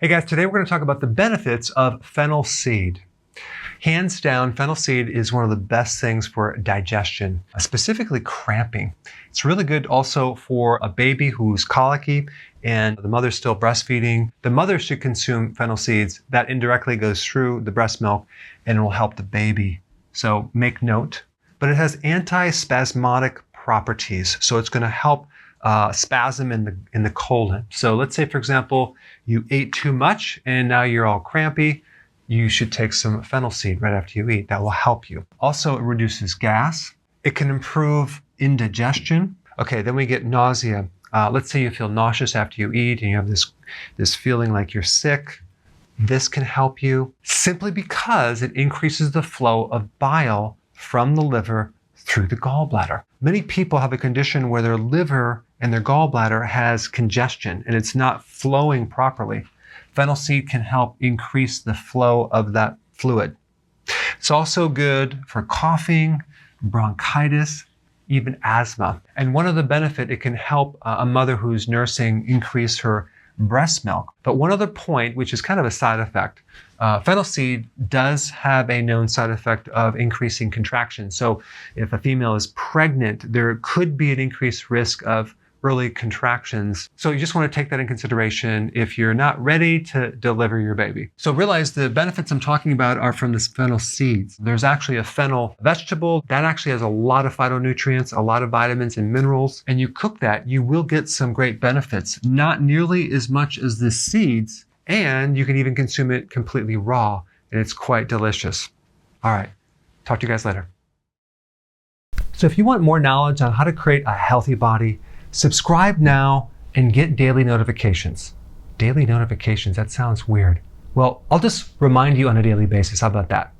Hey guys, today we're going to talk about the benefits of fennel seed. Hands down, fennel seed is one of the best things for digestion, specifically cramping. It's really good also for a baby who's colicky and the mother's still breastfeeding. The mother should consume fennel seeds. That indirectly goes through the breast milk and it will help the baby. So make note. But it has antispasmodic properties. So it's going to help spasm in the colon. So let's say, for example, you ate too much and now you're all crampy. You should take some fennel seed right after you eat. That will help you. Also, it reduces gas. It can improve indigestion. Okay, then we get nausea. Let's say you feel nauseous after you eat and you have this feeling like you're sick. This can help you simply because it increases the flow of bile from the liver through the gallbladder. Many people have a condition where their liver and their gallbladder has congestion and it's not flowing properly. Fennel seed can help increase the flow of that fluid. It's also good for coughing, bronchitis, even asthma. And one other benefit, it can help a mother who's nursing increase her breast milk. But one other point, which is kind of a side effect, fennel seed does have a known side effect of increasing contraction. So if a female is pregnant, there could be an increased risk of early contractions. So you just want to take that in consideration if you're not ready to deliver your baby. So realize the benefits I'm talking about are from this fennel seeds. There's actually a fennel vegetable that actually has a lot of phytonutrients, a lot of vitamins and minerals. And you cook that, you will get some great benefits, not nearly as much as the seeds. And you can even consume it completely raw and it's quite delicious. All right, talk to you guys later. So if you want more knowledge on how to create a healthy body, subscribe now and get daily notifications. Daily notifications, that sounds weird. Well, I'll just remind you on a daily basis. How about that?